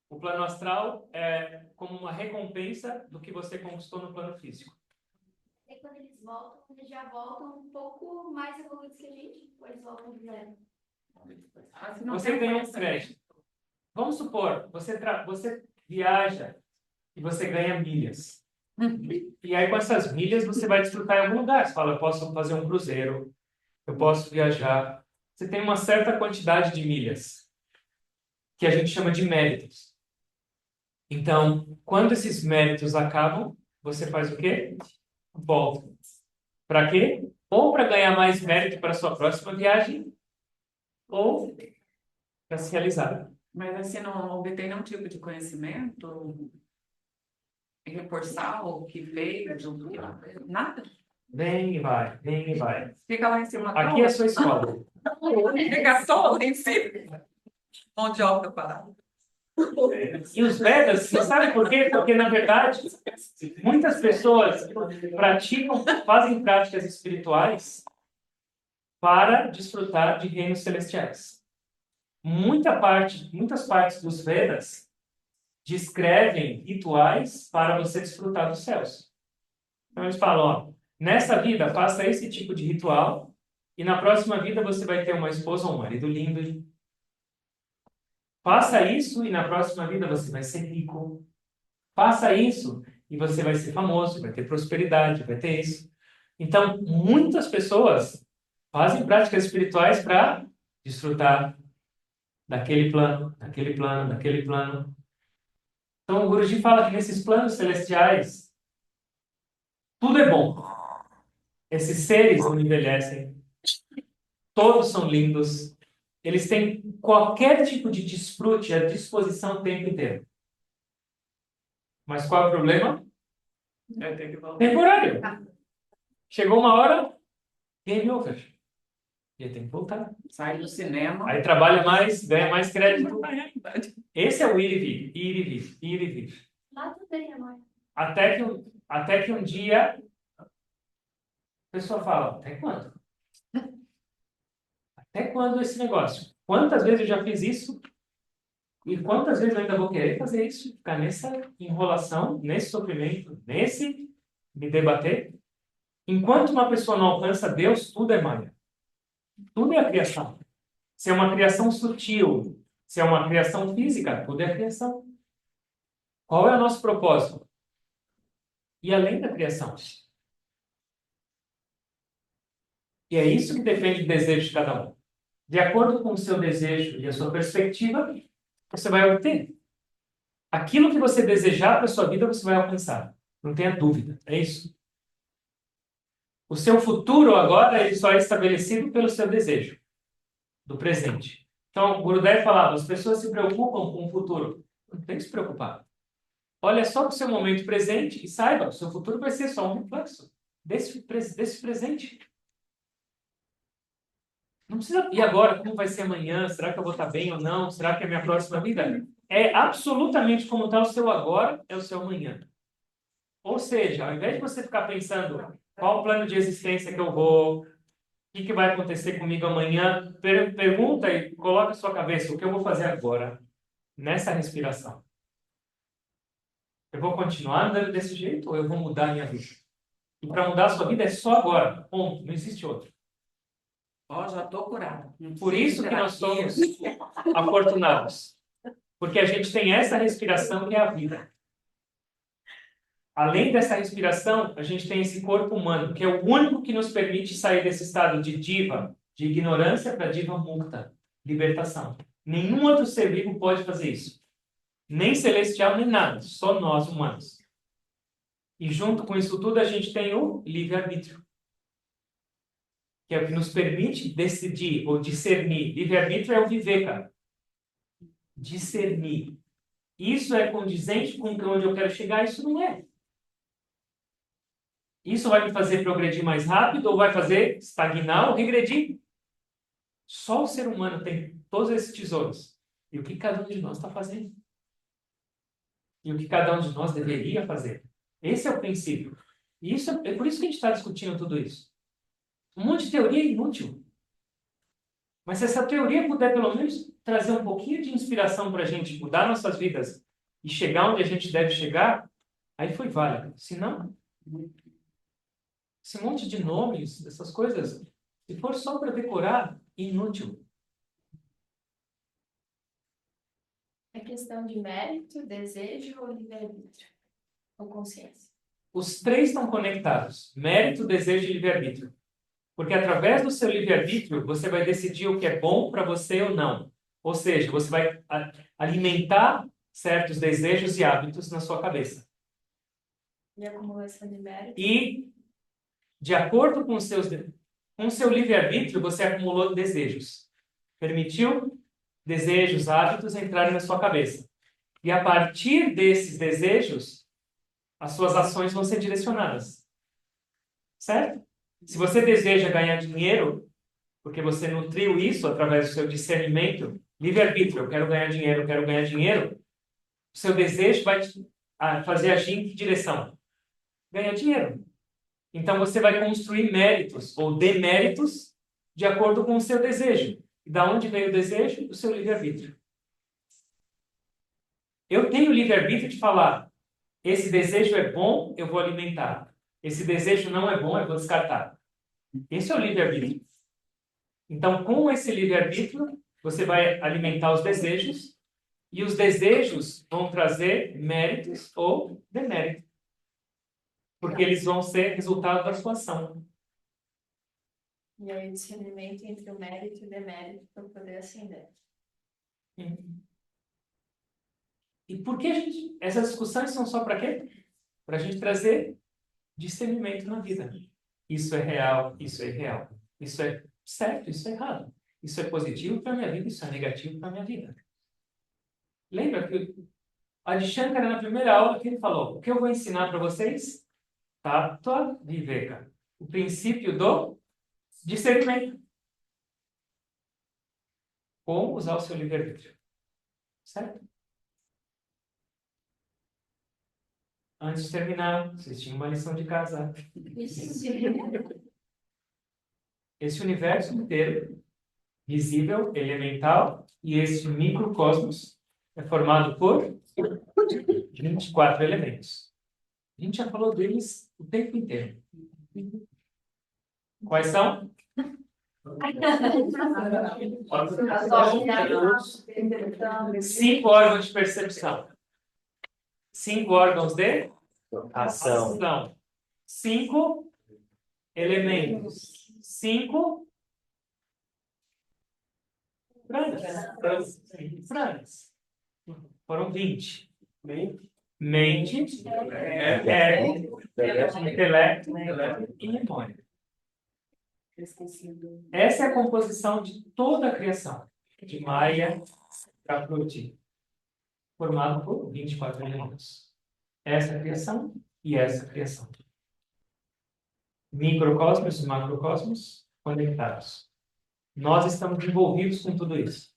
O plano astral é como uma recompensa do que você conquistou no plano físico. E quando eles já voltam um pouco mais evoluídos que a gente, ou eles voltam de zero. Assim, não Você tem ganha um conhecimento. crédito. Vamos supor, você viaja e você ganha milhas. E aí, com essas milhas, você vai desfrutar em algum lugar. Você fala, eu posso fazer um cruzeiro, eu posso viajar. Você tem uma certa quantidade de milhas, que a gente chama de méritos. Então, quando esses méritos acabam, você faz o quê? Volta. Para quê? Ou para ganhar mais mérito para a sua próxima viagem, ou para se realizar. Mas assim, não obtém nenhum tipo de conhecimento, reforçar o que fez, nada. Vem e vai, vem e vai. Fica lá em cima. Aqui é a sua escola. Fica só lá em cima. Mão de obra parada. E os Vedas, você sabe por quê? Porque, na verdade, muitas pessoas fazem práticas espirituais para desfrutar de reinos celestiais. Muitas partes dos Vedas descrevem rituais para você desfrutar dos céus. Então, eles falam, ó, nessa vida, faça esse tipo de ritual e na próxima vida você vai ter uma esposa ou um marido lindo. Faça isso e na próxima vida você vai ser rico. Faça isso e você vai ser famoso, vai ter prosperidade, vai ter isso. Então, muitas pessoas fazem práticas espirituais para desfrutar daquele plano, daquele plano, daquele plano. Então, o Guruji fala que nesses planos celestiais, tudo é bom. Esses seres não envelhecem. Todos são lindos. Eles têm qualquer tipo de desfrute à disposição o tempo inteiro. Mas qual é o problema? Vai ter que voltar. Temporário. Chegou uma hora, game over. E aí tem que voltar. Sai do cinema. Aí trabalha mais, ganha mais crédito. Na realidade. Esse é o ir e vir, ir e vir, ir e vir. Lá também, amor. Até que um dia a pessoa fala, até quando? Até quando esse negócio? Quantas vezes eu já fiz isso? E quantas vezes eu ainda vou querer fazer isso? Ficar nessa enrolação, nesse sofrimento, nesse me debater? Enquanto uma pessoa não alcança Deus, tudo é Maya. Tudo é a criação. Se é uma criação sutil, se é uma criação física, tudo é a criação. Qual é o nosso propósito? E além da criação. E é isso que depende do desejo de cada um. De acordo com o seu desejo e a sua perspectiva, você vai obter. Aquilo que você desejar para a sua vida, você vai alcançar. Não tenha dúvida. É isso. O seu futuro agora ele só é estabelecido pelo seu desejo do presente. Então, o Gurudev falava, as pessoas se preocupam com o futuro. Não tem que se preocupar. Olha só para o seu momento presente e saiba, o seu futuro vai ser só um reflexo desse presente. Não precisa. E agora, como vai ser amanhã? Será que eu vou estar bem ou não? Será que é a minha próxima vida? É absolutamente como está o seu agora, é o seu amanhã. Ou seja, ao invés de você ficar pensando qual o plano de existência que eu vou, o que vai acontecer comigo amanhã, pergunta e coloca na sua cabeça o que eu vou fazer agora, nessa respiração. Eu vou continuar andando desse jeito ou eu vou mudar a minha vida? E para mudar a sua vida é só agora. Ponto. Não existe outro. Ó, já tô curada. Por isso que nós somos afortunados. Porque a gente tem essa respiração que é a vida. além dessa respiração, a gente tem esse corpo humano, que é o único que nos permite sair desse estado de diva, de ignorância, para diva mukta, libertação. Nenhum outro ser vivo pode fazer isso. Nem celestial, nem nada. Só nós, humanos. E junto com isso tudo, a gente tem o livre-arbítrio, que é o que nos permite decidir ou discernir. Livre-arbítrio é o viveka. Discernir. Isso é condizente com onde eu quero chegar? Isso não é. Isso vai me fazer progredir mais rápido ou vai fazer estagnar ou regredir? Só o ser humano tem todos esses tesouros. E o que cada um de nós está fazendo? E o que cada um de nós deveria fazer? Esse é o princípio. E isso é por isso que a gente está discutindo tudo isso. Um monte de teoria é inútil. Mas se essa teoria puder, pelo menos, trazer um pouquinho de inspiração para a gente mudar nossas vidas e chegar onde a gente deve chegar, aí foi válido. Se não, esse monte de nomes, essas coisas, se for só para decorar, inútil. É questão de mérito, desejo ou livre-arbítrio? Ou consciência? Os três estão conectados. Mérito, desejo e livre-arbítrio. Porque através do seu livre-arbítrio, você vai decidir o que é bom para você ou não. Ou seja, você vai alimentar certos desejos e hábitos na sua cabeça. E acumulação de mérito? E, de acordo com o seu livre-arbítrio, você acumulou desejos. Permitiu desejos, hábitos entrarem na sua cabeça. E a partir desses desejos, as suas ações vão ser direcionadas. Certo? Se você deseja ganhar dinheiro, porque você nutriu isso através do seu discernimento, livre-arbítrio, eu quero ganhar dinheiro, o seu desejo vai te fazer agir em que direção? Ganhar dinheiro. Então você vai construir méritos ou deméritos de acordo com o seu desejo. E da onde veio o desejo? Do seu livre-arbítrio. Eu tenho o livre-arbítrio de falar, esse desejo é bom, eu vou alimentar. Esse desejo não é bom, eu vou descartar. Esse é o livre-arbítrio. Então, com esse livre-arbítrio, você vai alimentar os desejos e os desejos vão trazer méritos ou deméritos. Porque eles vão ser resultado da sua ação. E aí o discernimento entre o mérito e o demérito para poder ascender. E por que essas discussões são só para quê? Para a gente trazer discernimento na vida. Isso é real, isso é irreal. Isso é certo, isso é errado. Isso é positivo para a minha vida, isso é negativo para a minha vida. Lembra que Adi Shankara, na primeira aula, que ele falou, o que eu vou ensinar para vocês? Tattva Viveka. O princípio do discernimento. Como usar o seu livre-arbítrio. Certo? Antes de terminar, vocês tinham uma lição de casa. Esse universo inteiro, visível, elemental, e esse microcosmos é formado por 24 elementos. A gente já falou deles o tempo inteiro. Quais são? Cinco órgãos de percepção. 5 órgãos de ação. 5 elementos. 5 pranas. Foram 20. Mente, intelecto e memória. Essa é a composição de toda a criação. De Maya para Prakriti. Formado por 24 elementos. Essa criação e essa criação. Microcosmos e macrocosmos conectados. Nós estamos envolvidos com tudo isso.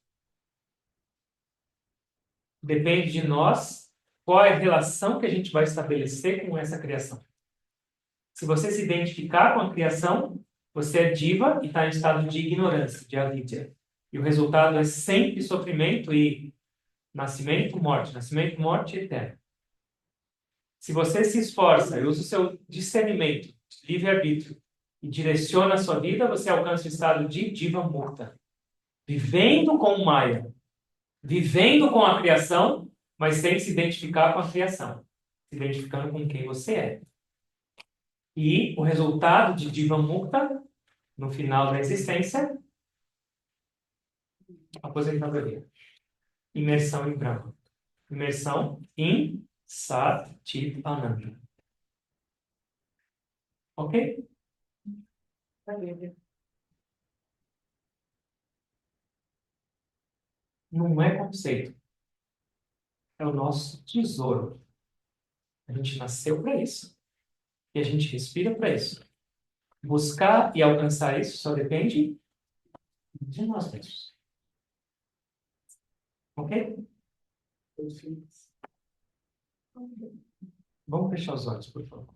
Depende de nós qual é a relação que a gente vai estabelecer com essa criação. Se você se identificar com a criação, você é diva e está em estado de ignorância, de avidya. E o resultado é sempre sofrimento e nascimento, morte eterno. Se você se esforça e usa o seu discernimento, livre-arbítrio, e direciona a sua vida, você alcança o estado de diva mukta. Vivendo com Maya. Vivendo com a criação, mas sem se identificar com a criação. se identificando com quem você é. E o resultado de Jiva Mukta, no final da existência, aposentadoria. Imersão em Brahma. Imersão em Sat Chit Ananda. Ok? Não é conceito. É o nosso tesouro. A gente nasceu para isso. E a gente respira para isso. Buscar e alcançar isso só depende de nós mesmos. Ok? Vamos fechar os olhos, por favor.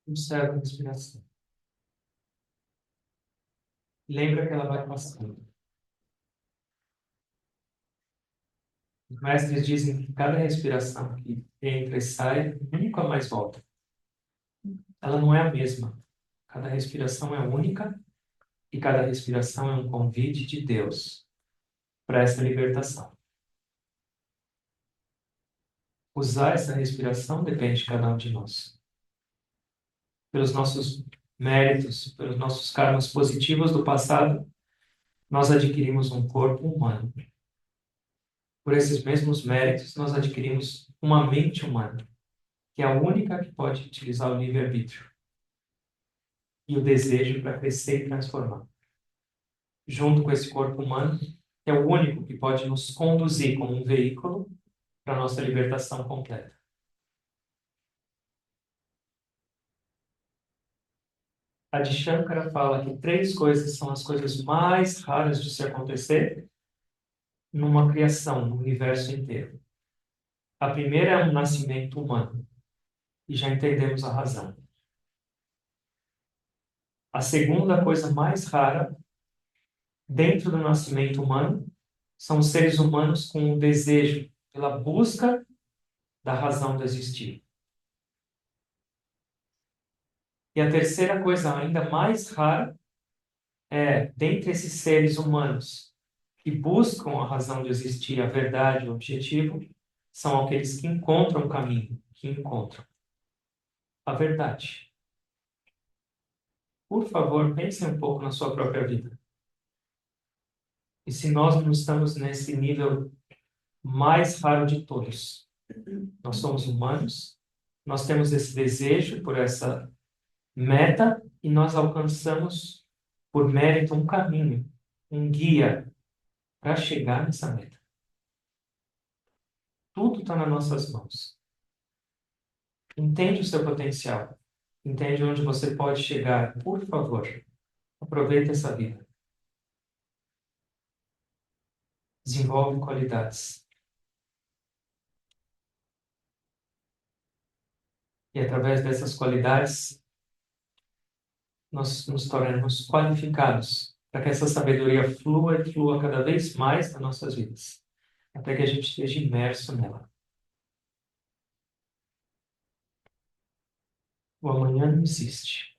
Observe a respiração. Lembra que ela vai passando. Os mestres dizem que cada respiração que entra e sai nunca mais volta. Ela não é a mesma. Cada respiração é única e cada respiração é um convite de Deus para essa libertação. Usar essa respiração depende de cada um de nós. Pelos nossos méritos, pelos nossos karmas positivos do passado, nós adquirimos um corpo humano. Por esses mesmos méritos, nós adquirimos uma mente humana, que é a única que pode utilizar o livre-arbítrio e o desejo para crescer e transformar. Junto com esse corpo humano, é o único que pode nos conduzir como um veículo para a nossa libertação completa. Adi Shankara fala que 3 coisas são as coisas mais raras de se acontecer numa criação, no universo inteiro. A primeira é um nascimento humano, e já entendemos a razão. A segunda coisa mais rara dentro do nascimento humano são os seres humanos com o desejo pela busca da razão do existir. E a terceira coisa ainda mais rara é, dentre esses seres humanos que buscam a razão de existir, a verdade, o objetivo, são aqueles que encontram o caminho, que encontram a verdade. Por favor, pensem um pouco na sua própria vida. E se nós não estamos nesse nível mais raro de todos, nós somos humanos, nós temos esse desejo por essa meta e nós alcançamos, por mérito, um caminho, um guia para chegar nessa meta. Tudo está nas nossas mãos. Entende o seu potencial. Entende onde você pode chegar. Por favor, aproveite essa vida. Desenvolve qualidades. E através dessas qualidades, nós nos tornamos qualificados para que essa sabedoria flua e flua cada vez mais nas nossas vidas, até que a gente esteja imerso nela. O amanhã não existe.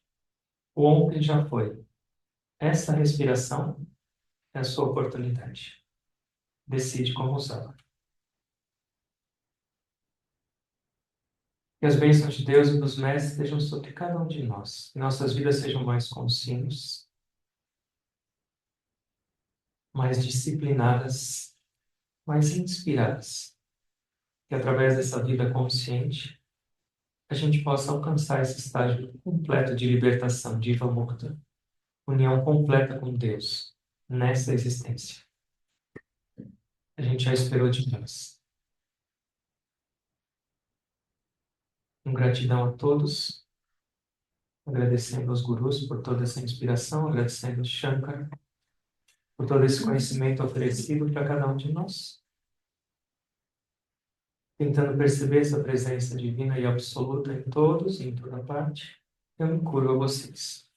O ontem já foi. Essa respiração é a sua oportunidade. Decide como usá-la. Que as bênçãos de Deus e dos mestres estejam sobre cada um de nós. Que nossas vidas sejam mais contínuas, mais disciplinadas, mais inspiradas. Que através dessa vida consciente, a gente possa alcançar esse estágio completo de libertação, de Jiva Mukta, união completa com Deus, nessa existência. A gente já esperou demais. Com gratidão a todos, agradecendo aos gurus por toda essa inspiração, agradecendo a Shankar por todo esse conhecimento oferecido para cada um de nós. Tentando perceber essa presença divina e absoluta em todos e em toda parte, eu me curo a vocês.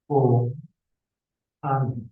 Om Amém.